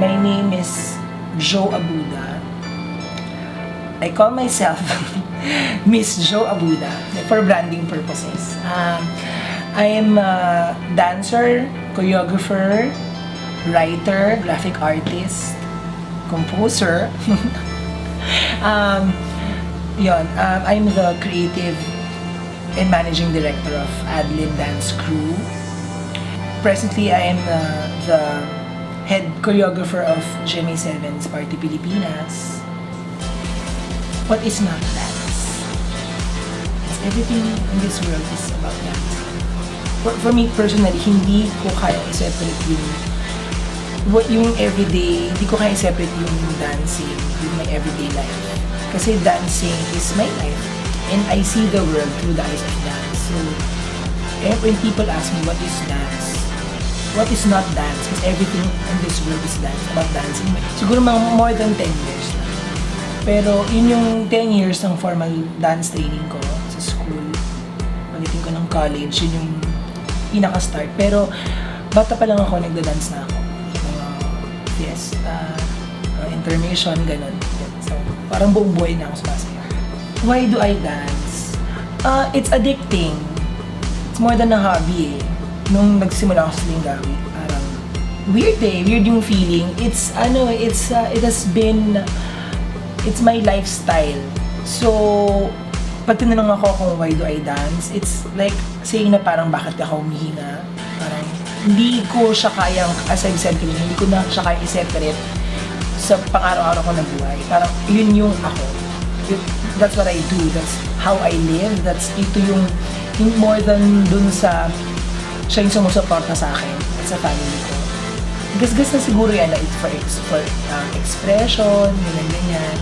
My name is Jo Abuda. I call myself Miss Jo Abuda for branding purposes. I am a dancer, choreographer, writer, graphic artist, composer. I'm the creative and managing director of Adlib Dance Crew. Presently, I am the head choreographer of GMA7's Party Pilipinas. What is not dance? It's everything in this world is about dance. For me personally, hindi ko kaya i-separate yung everyday, hindi ko kaya i-separate yung dancing with my everyday life. Kasi dancing is my life. And I see the world through the eyes of dance. So, when people ask me what is dance, what is not dance, because everything in this world is dance, about dancing. Siguro more than 10 years na. Pero yun yung 10 years ng formal dance training ko sa school. Pagdating ko ng college, yun yung pinaka-start. Pero bata pa lang ako, nagda-dance na ako. Fiesta, intermission, ganun. So, parang buong buhay na ako sumasayaw. Why do I dance? It's addicting. It's more than a hobby eh. Nung nagsimula ako sa Lingawi, parang weird yung feeling. It's my lifestyle. So, pag tinanong ako kung why do I dance, it's like saying na parang bakit ako humihinga. Parang hindi ko siya kayang, as I've said kanina, hindi ko na siya kayang i-separate sa pang-araw-araw ko na buhay. Parang yun yung ako. That's what I do. That's how I live. Ito yung more than dun sa siya yung sumusuporta sa akin at sa family ko. Gas-gas na siguro yan na it's for expression, ganyan.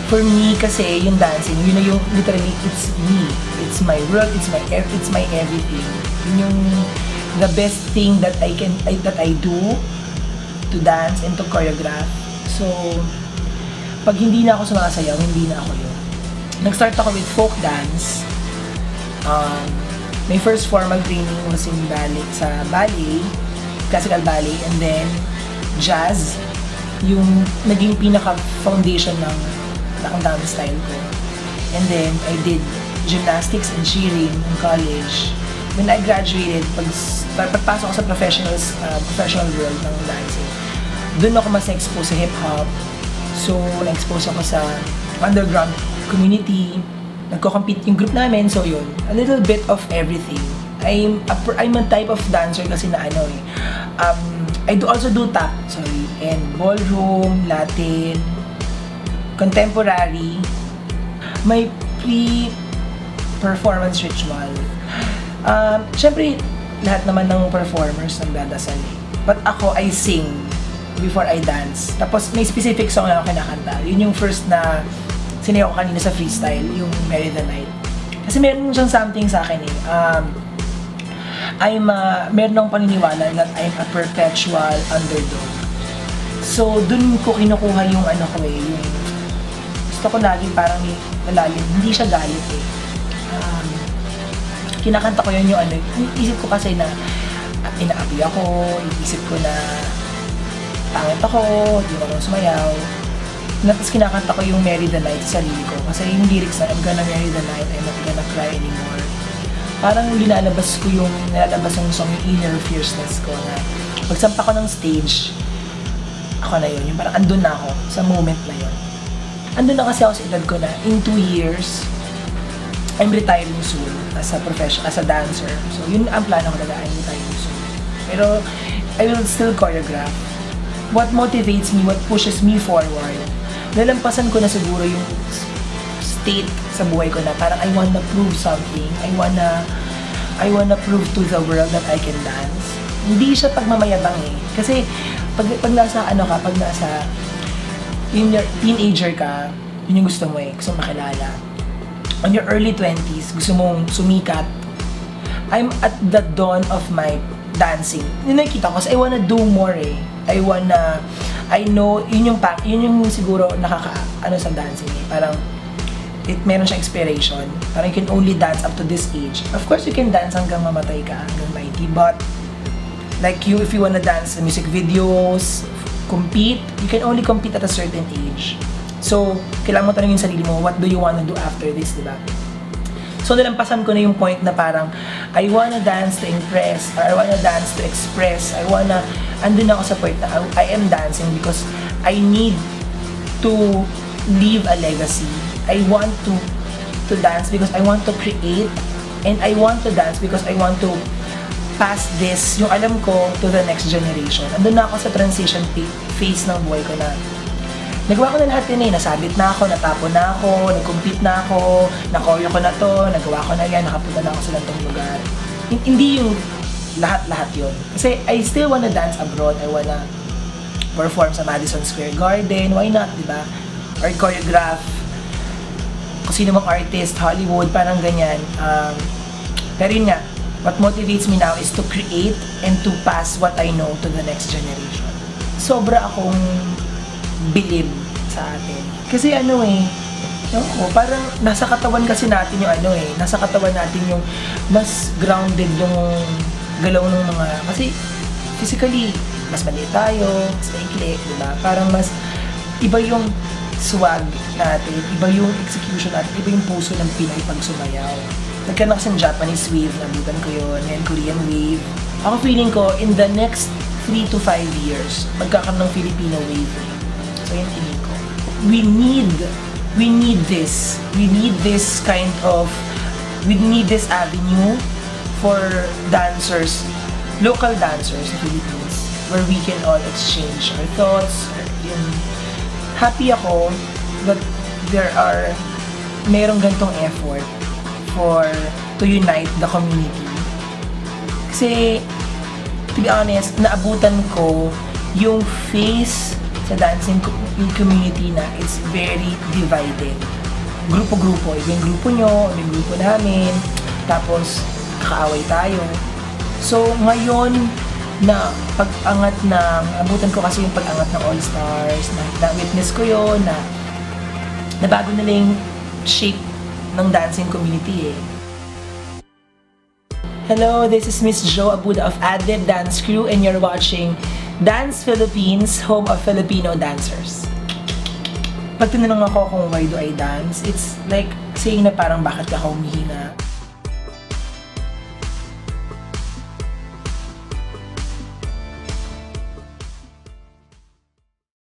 For me kasi yung dancing, yun na yung literally it's me. It's my world, it's my everything. Yun yung the best thing that I do to dance and to choreograph. So pag hindi na ako sumasayaw, hindi na ako yun. Nag-start ako with folk dance. My first formal training was in ballet, sa ballet, classical ballet, and then jazz, yung naging pinaka-foundation ng dance style ko. And then I did gymnastics and cheering in college. When I graduated, pagpasok ko sa professional world ng dancing, doon ako mas na-expose sa hip-hop. So, na-expose ako sa underground community. Nagko-compete yung group namin, so yun. A little bit of everything. I'm a type of dancer kasi na I also do tap, and ballroom, Latin, contemporary. May pre-performance ritual. Siyempre, lahat naman ng performers nagdadasal eh. But ako, I sing before I dance. Tapos may specific song na ako kinakanta. Yun yung first na sinayaw ko kanina sa freestyle, yung Merry the Night. Kasi meron siyang something sa akin eh. Meron akong paniniwala that I'm a perpetual underdog. So, dun ko kinukuha yung yung gusto ko lagi parang malalim. Hindi siya galit eh. Kinakanta ko yun yung isip ko kasi na inaapi ako, isip ko na pangit ako, di ko sumayaw. Tapos kinakanta ko yung Merry the Night sa sarili ko. Kasi yung lyrics na, I'm gonna marry the night, I'm not gonna cry anymore. Parang nilalabas yung song, yung inner fierceness ko na pagsampa ko ng stage, ako na yun. Yung parang andun na ako sa moment na yun. Andun na kasi ako sa edad ko na in 2 years, I'm retiring soon as a dancer. So yun ang plano ko na I'm retiring soon. Pero I will still choreograph. What motivates me, what pushes me forward, nalampasan ko na siguro yung state sa buhay ko na parang I wanna prove something. I wanna prove to the world that I can dance. Hindi siya pagmamayabang eh. Kasi pag nasa pag nasa teenager ka, yun yung gusto mo eh, gusto mong makilala. On your early 20s, gusto mong sumikat. I'm at the dawn of my dancing. Yun nakikita ko kasi I wanna do more eh. I know, yun yung siguro sa dancing eh. Parang, meron siyang inspiration. Parang you can only dance up to this age. Of course, you can dance hanggang mamatay ka, hanggang 90, but Like if you wanna dance in music videos, compete, you can only compete at a certain age. So, kailangan mo tanongin yung sarili mo, what do you wanna do after this, diba? So, nalampasan ko na yung point na parang, I wanna dance to impress, or I wanna dance to express, andun ako sa point na I am dancing because I need to leave a legacy. I want to dance because I want to create, and I want to dance because I want to pass this, yung alam ko, to the next generation. Andun na ako sa transition phase ng buhay ko na nagawa ko na lahat yun eh. Nasabit na ako, natapon na ako, nag-compete na ako, nakoryo ko na to, nagawa ko na yan, nakapunta na ako sa lantong lugar. Hindi yung lahat-lahat yun. Kasi I still wanna dance abroad. I wanna perform sa Madison Square Garden. Why not, diba? Or choreograph. Kung sino mang artist, Hollywood, parang ganyan. Pero yun nga, what motivates me now is to create and to pass what I know to the next generation. Sobra akong believe sa atin. Kasi parang nasa katawan kasi natin yung nasa katawan natin yung mas grounded yung galaw ng mga, kasi physically, mas maliit tayo, mas maikli, diba? Parang mas iba yung swag natin, iba yung execution natin, iba yung puso ng Pinay pag sumayaw. Nagkaroon kasi ng Japanese wave, nabutan ko yun, and Korean wave. Ako feeling ko, in the next 3 to 5 years, magkakaroon ng Filipino wave. So yun feeling ko. We need this. We need this avenue for dancers, local dancers sa Philippines, where we can all exchange our thoughts. Happy ako that merong gantong effort to unite the community. Kasi, to be honest, naabutan ko yung phase sa dancing community na it's very divided. Grupo-grupo. Iba yung grupo nyo, iba yung grupo namin. Tapos, kakaaway tayo. So, ngayon na pag-angat abutan ko kasi yung pag-angat ng All Stars, na-witness ko yun, na bago na lang shape ng dancing community eh. Hello, this is Miss Jo Abuda of Adlib Dance Crew, and you're watching Dance Philippines, home of Filipino dancers. Pag tinanong ako kung why do I dance, it's like saying na parang bakit ka humihina.